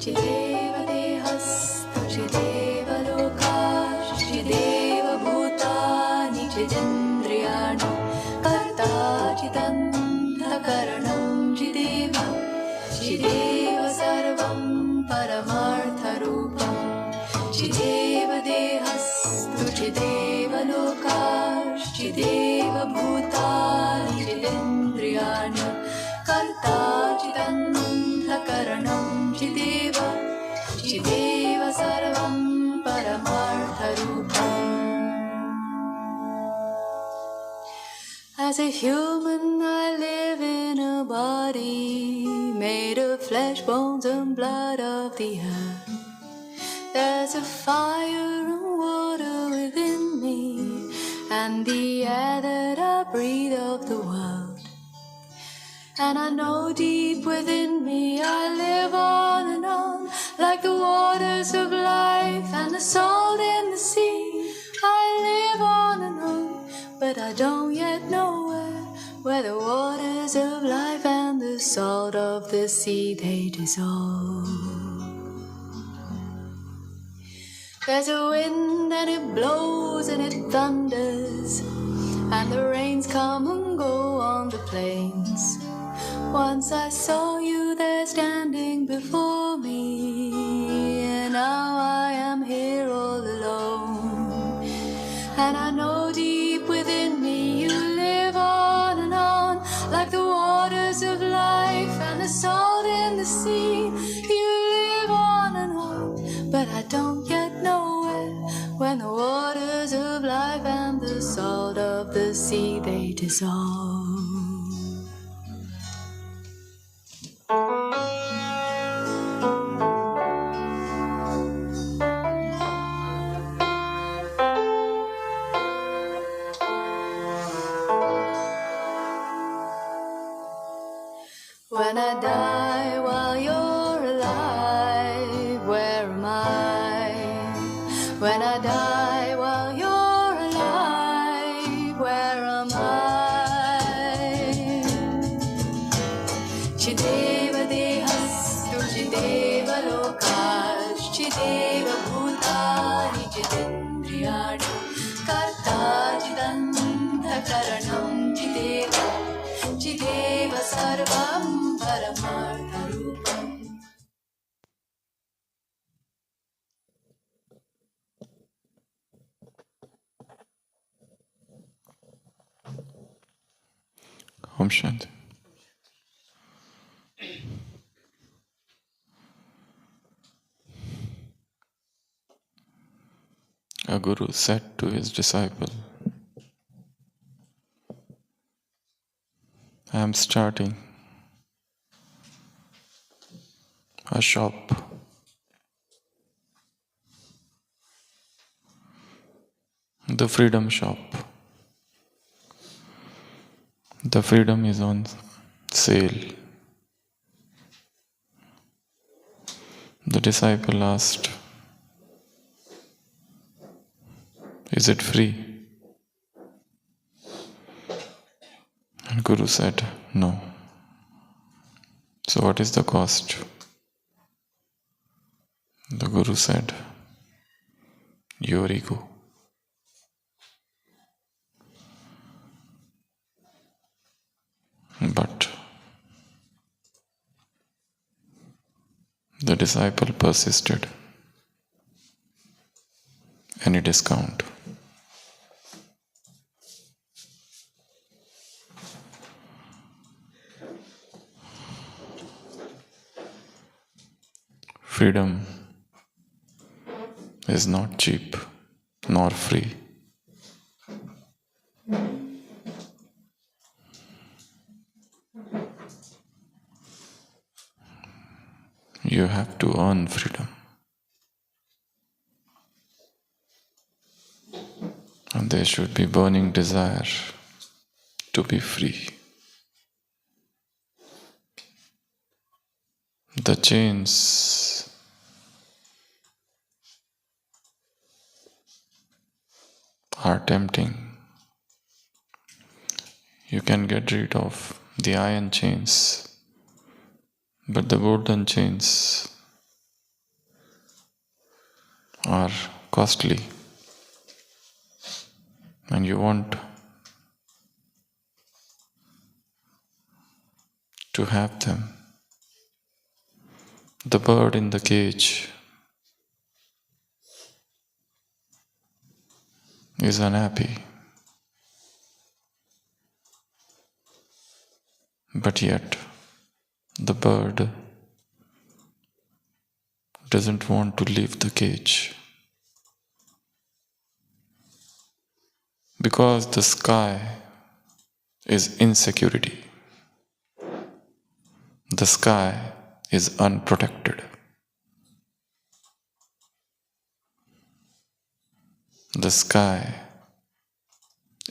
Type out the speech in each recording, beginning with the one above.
Chideva dehastu chideva lokash chideva bhutani chidendriyani karta chidantakaranam chideva chideva sarvam paramartharupam chideva dehastu chideva lokash chideva bhutani chidendriyani karta chidantakaranam chideva chideva sarvam paramartharupam. As a human I live in a body made of flesh, bones and blood of the earth. There's a fire and water within me and the air that I breathe of the world. And I know deep within me I live on and on like the waters of life and the salt in the sea. I live on and on, but I don't yet know where the waters of life and the salt of the sea they dissolve. There's a wind and it blows and it thunders, and the rains come and go on the plains. Once I saw you there standing before me, and now I am here all alone. And I know deep within me you live on and on like the waters of life and the salt in the sea. You live on and on, but I don't yet know when the waters of life and the salt of the sea they dissolve. When I die while you're alive, where am I? When I die while you're alive, where am I? Chideva dehastu chideva lokash chideva bhutani chidendriyani karta chidantakaranam chideva chideva sarvam paramartharupam. Om Shanti. A guru said to his disciple, I am starting a shop. The freedom shop. The freedom is on sale. The disciple asked, is it free? And Guru said, no. So what is the cost? The Guru said, your ego. But the disciple persisted. Any discount? Freedom is not cheap nor free. You have to earn freedom. And there should be burning desire to be free. The chains are tempting. You can get rid of the iron chains, but the golden chains are costly and you want to have them. The bird in the cage is unhappy, but yet the bird doesn't want to leave the cage because the sky is insecurity. The sky is unprotected. The sky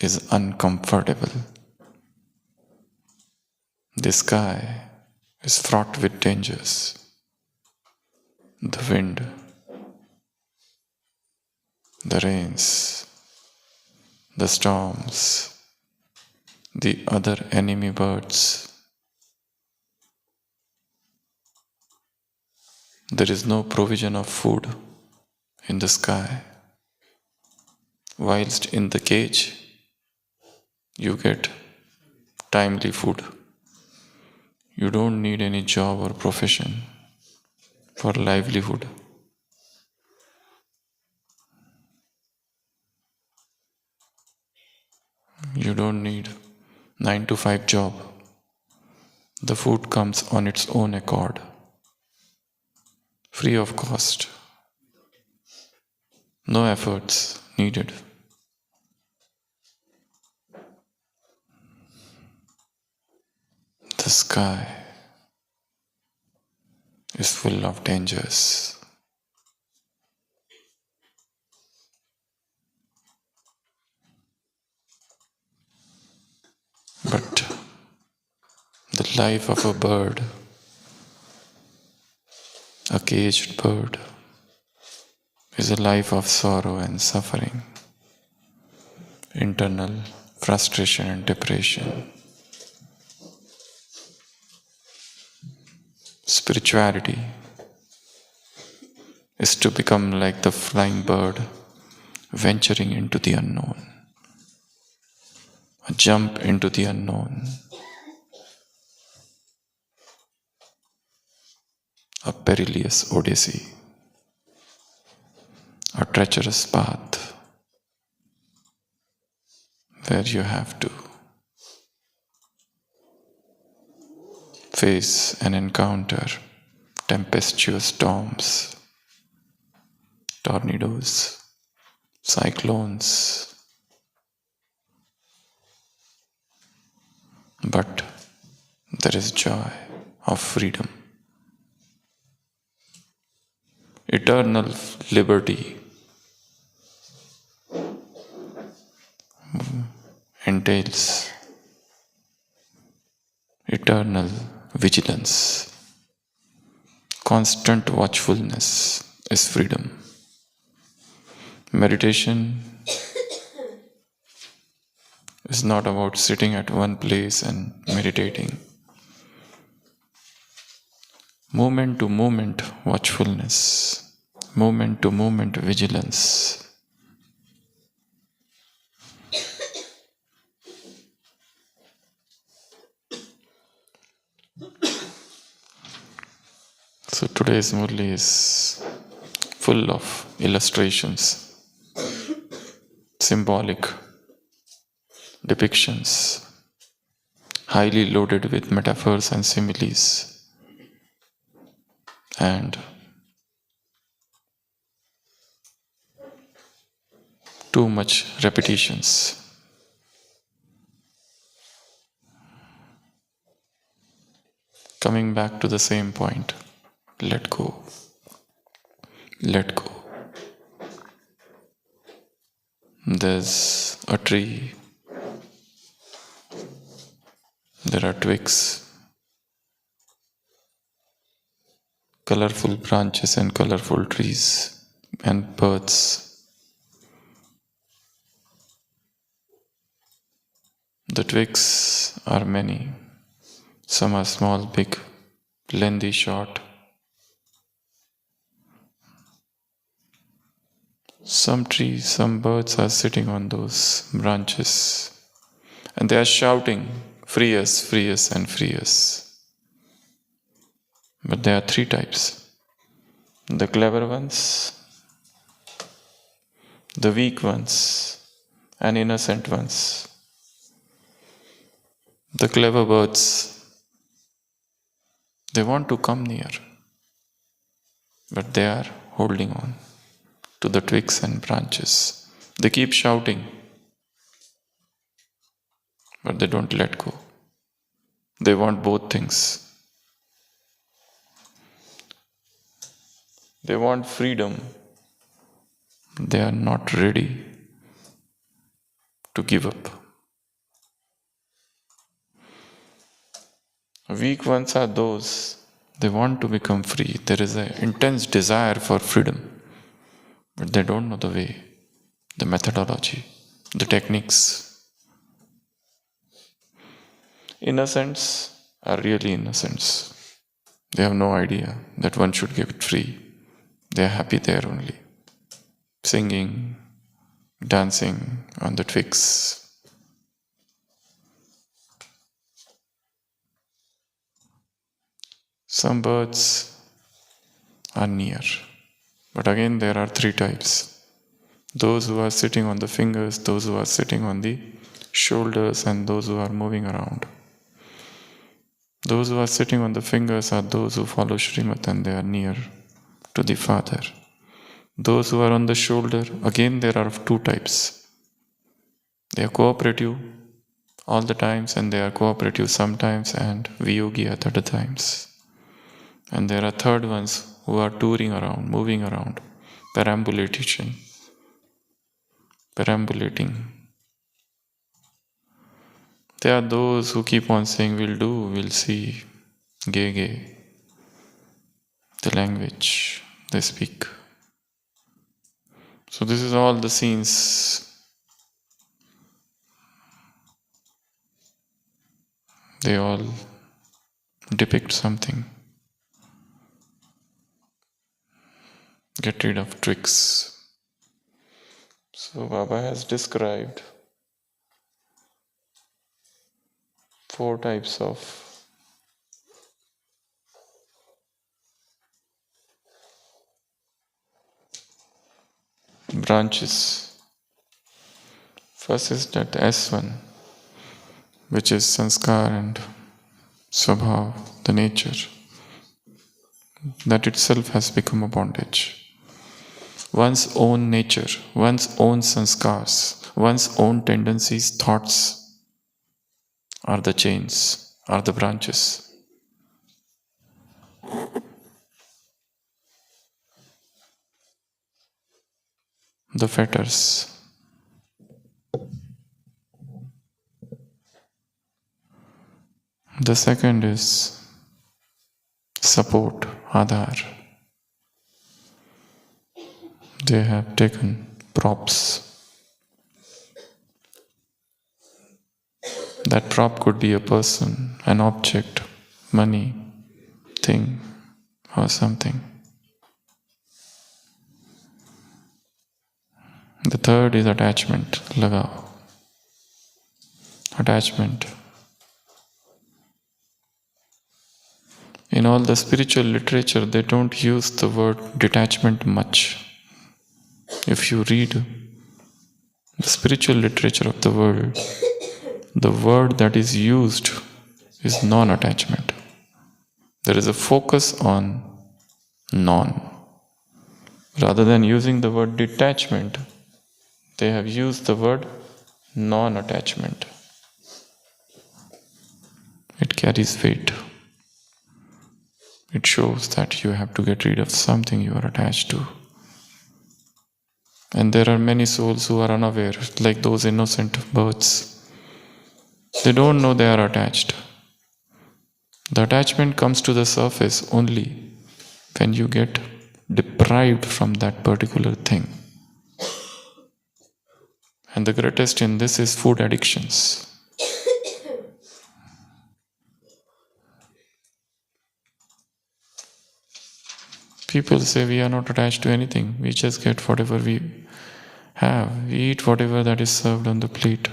is uncomfortable. The sky is fraught with dangers. The wind, the rains, the storms, the other enemy birds. There is no provision of food in the sky. Whilst in the cage, you get timely food. You don't need any job or profession for livelihood. You don't need 9 to 5 job. The food comes on its own accord, free of cost. No efforts needed. The sky is full of dangers. But the life of a bird, a caged bird, is a life of sorrow and suffering, internal frustration and depression. Spirituality is to become like the flying bird venturing into the unknown, a jump into the unknown, a perilous odyssey, a treacherous path where you have to face and encounter tempestuous storms, tornadoes, cyclones. But there is joy of freedom, eternal liberty entails eternal vigilance. Constant watchfulness is freedom. Meditation is not about sitting at one place and meditating. Moment to moment watchfulness, moment to moment vigilance. So today's Murli is full of illustrations, symbolic depictions, highly loaded with metaphors and similes, and too much repetitions. Coming back to the same point, let go, let go. There's a tree, there are twigs, colorful branches and colorful trees and birds. The twigs are many. Some are small, big, lengthy, short. Some trees, some birds are sitting on those branches and they are shouting, free us, free us, and free us. But there are three types: the clever ones, the weak ones, and innocent ones. The clever birds, they want to come near, but they are holding on to the twigs and branches. They keep shouting, but they don't let go. They want both things. They want freedom. They are not ready to give up. Weak ones are those, they want to become free. There is an intense desire for freedom, but they don't know the way, the methodology, the techniques. Innocents are really innocents. They have no idea that one should get free. They are happy there only, singing, dancing on the twigs. Some birds are near, but again there are three types: those who are sitting on the fingers, those who are sitting on the shoulders, and those who are moving around. Those who are sitting on the fingers are those who follow Srimad and they are near to the Father. Those who are on the shoulder, again there are two types. They are cooperative all the times and they are cooperative sometimes and viyogi at other times. And there are third ones who are touring around, moving around, perambulating. They are those who keep on saying, we'll do, we'll see, gay, the language they speak. So this is all the scenes. They all depict something. Get rid of tricks. So Baba has described 4 types of branches. First is that S1, which is sanskar and swabhav, the nature. That itself has become a bondage. One's own nature, one's own sanskars, one's own tendencies, thoughts are the chains, are the branches. The fetters. The second is support, adhar. They have taken props. That prop could be a person, an object, money, thing, or something. The third is attachment, lagao. Attachment. In all the spiritual literature, they don't use the word detachment much. If you read the spiritual literature of the world, the word that is used is non-attachment. There is a focus on non. Rather than using the word detachment, they have used the word non-attachment. It carries weight. It shows that you have to get rid of something you are attached to. And there are many souls who are unaware, like those innocent birds. They don't know they are attached. The attachment comes to the surface only when you get deprived from that particular thing. And the greatest in this is food addictions. People say we are not attached to anything, we just get whatever we Eat whatever that is served on the plate.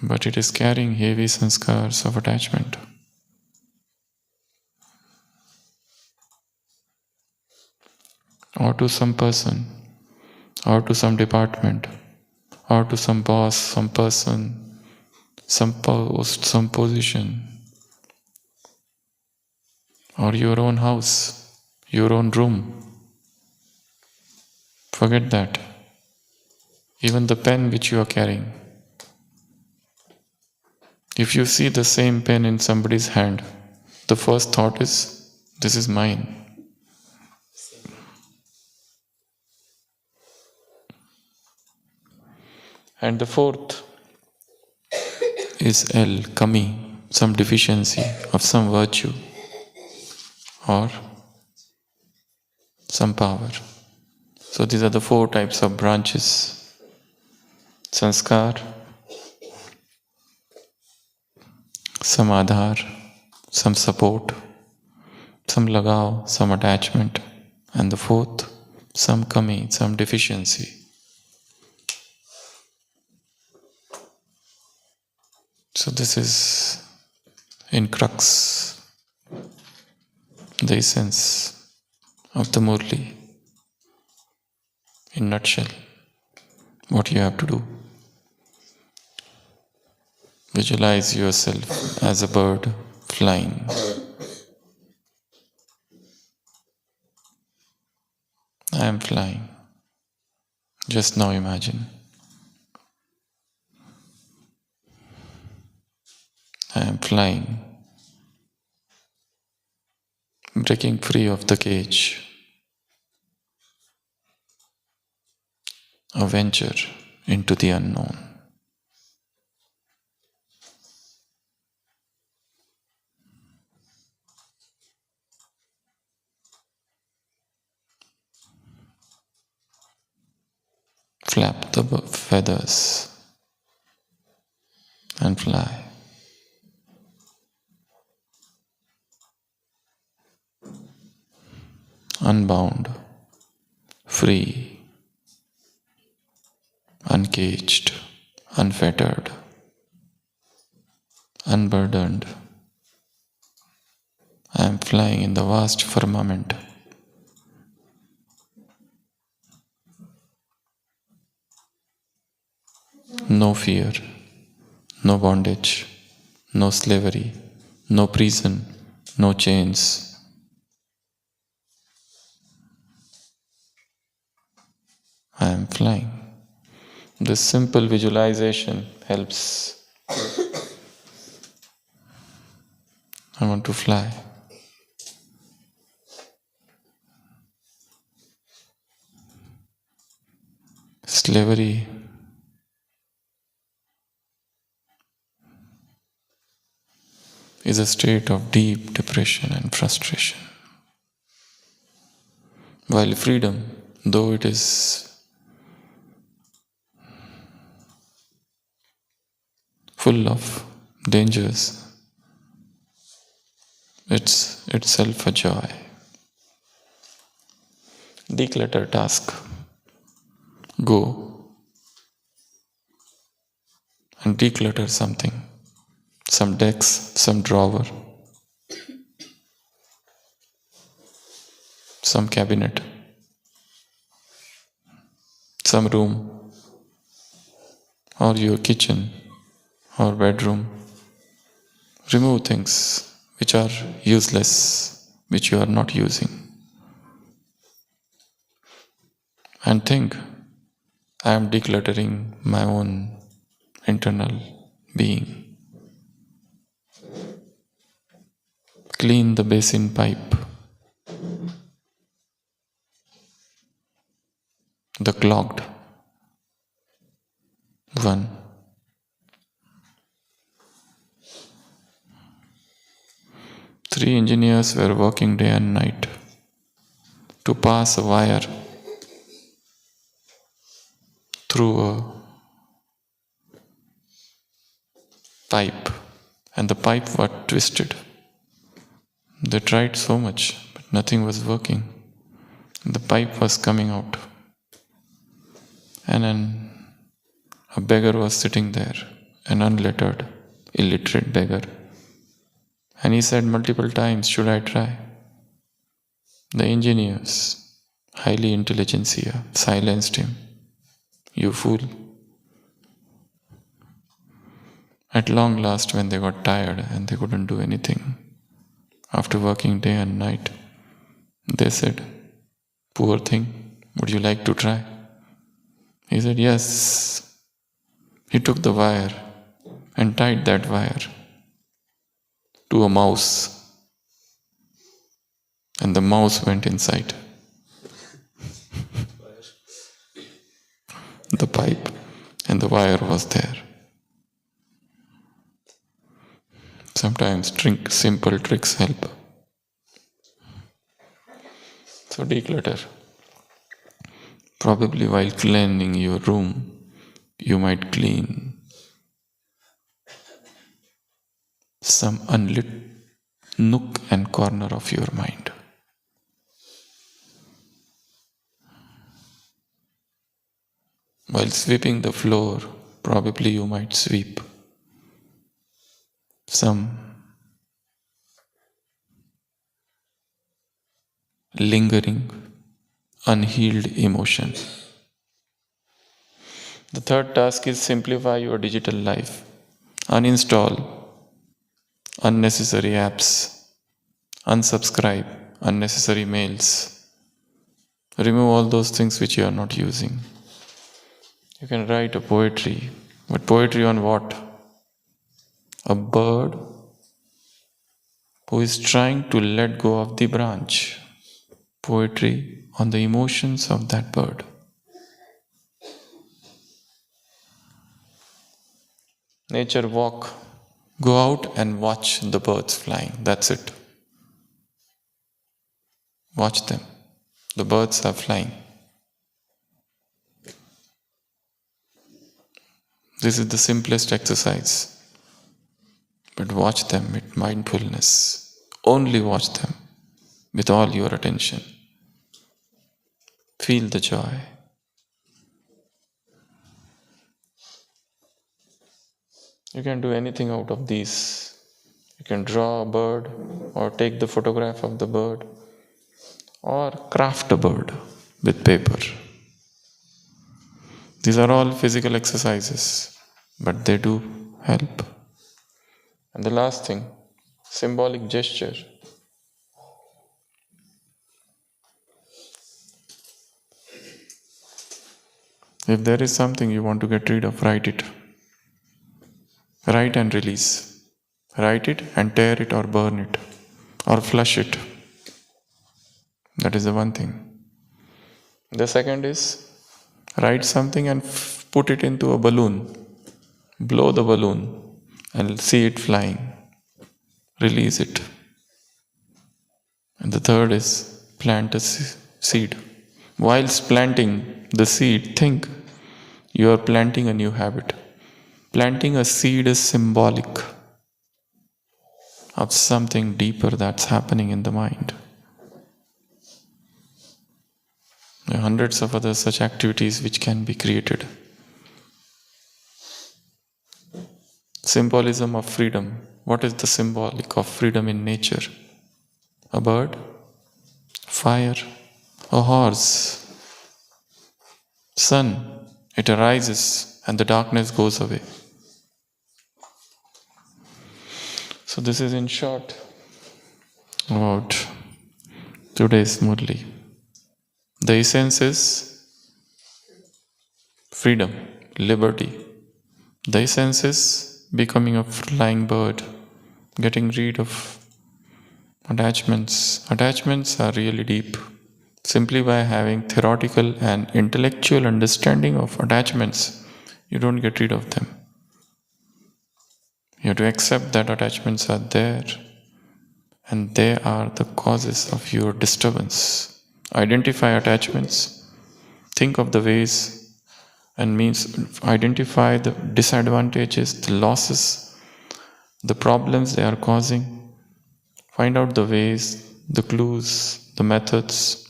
But it is carrying heavy sanskars of attachment. Or to some person, or to some department, or to some boss, some person, some post, some position, or your own house, your own room. Forget that. Even the pen which you are carrying. If you see the same pen in somebody's hand, the first thought is, this is mine. And the fourth is L, kami, some deficiency of some virtue or some power. So these are the four types of branches. Sanskar, some adhar, some support, some lagav, some attachment, and the fourth, some kami, some deficiency. So this is, in crux, the essence of the Murli. In nutshell, what you have to do. Visualize yourself as a bird flying. I am flying. Just now imagine. I am flying, breaking free of the cage, a venture into the unknown. Flap the feathers and fly. Unbound, free, uncaged, unfettered, unburdened. I am flying in the vast firmament. No fear, no bondage, no slavery, no prison, no chains. I am flying. This simple visualization helps. I want to fly. Slavery is a state of deep depression and frustration. While freedom, though it is full of dangers, it's itself a joy. Declutter task. Go and declutter something. Some decks, some drawer, some cabinet, some room, or your kitchen or bedroom. Remove things which are useless, which you are not using. And think, I am decluttering my own internal being. Clean the basin pipe, the clogged one. Three engineers were working day and night to pass a wire through a pipe, and the pipe was twisted. They tried so much, but nothing was working. The pipe was coming out. And then a beggar was sitting there, an unlettered, illiterate beggar. And he said multiple times, should I try? The engineers, highly intelligentsia, silenced him. You fool. At long last, when they got tired and they couldn't do anything, after working day and night, they said, poor thing, would you like to try? He said, yes. He took the wire and tied that wire to a mouse. And the mouse went inside the pipe, and the wire was there. Sometimes simple tricks help. So declutter. Probably while cleaning your room, you might clean some unlit nook and corner of your mind. While sweeping the floor, probably you might sweep some lingering, unhealed emotion. The third task is simplify your digital life. Uninstall unnecessary apps, unsubscribe unnecessary mails, remove all those things which you are not using. You can write a poetry, but poetry on what? A bird who is trying to let go of the branch. Poetry on the emotions of that bird. Nature walk. Go out and watch the birds flying. That's it. Watch them. The birds are flying. This is the simplest exercise. But watch them with mindfulness. Only watch them with all your attention. Feel the joy. You can do anything out of these. You can draw a bird, or take the photograph of the bird, or craft a bird with paper. These are all physical exercises, but they do help. And the last thing, symbolic gesture. If there is something you want to get rid of, write it. Write and release. Write it and tear it or burn it or flush it. That is the one thing. The second is, write something and put it into a balloon. Blow the balloon and see it flying. Release it. And the third is, plant a seed. Whilst planting the seed, think you are planting a new habit. Planting a seed is symbolic of something deeper that's happening in the mind. There are hundreds of other such activities which can be created. Symbolism of freedom. What is the symbolic of freedom in nature? A bird, fire, a horse, sun. It arises and the darkness goes away. So this is in short about today's Murli. The essence is freedom, liberty. The essence is becoming a flying bird, getting rid of attachments. Attachments are really deep. Simply by having theoretical and intellectual understanding of attachments, you don't get rid of them. You have to accept that attachments are there and they are the causes of your disturbance. Identify attachments, think of the ways and means, identify the disadvantages, the losses, the problems they are causing. Find out the ways, the clues, the methods,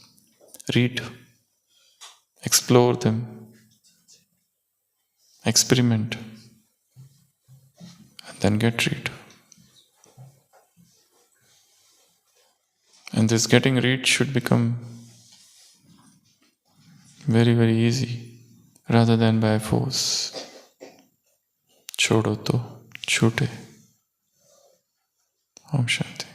read, explore them, experiment, and then get rid. And this getting rid should become very, very easy rather than by force. Chodo to chute. Om Shanti.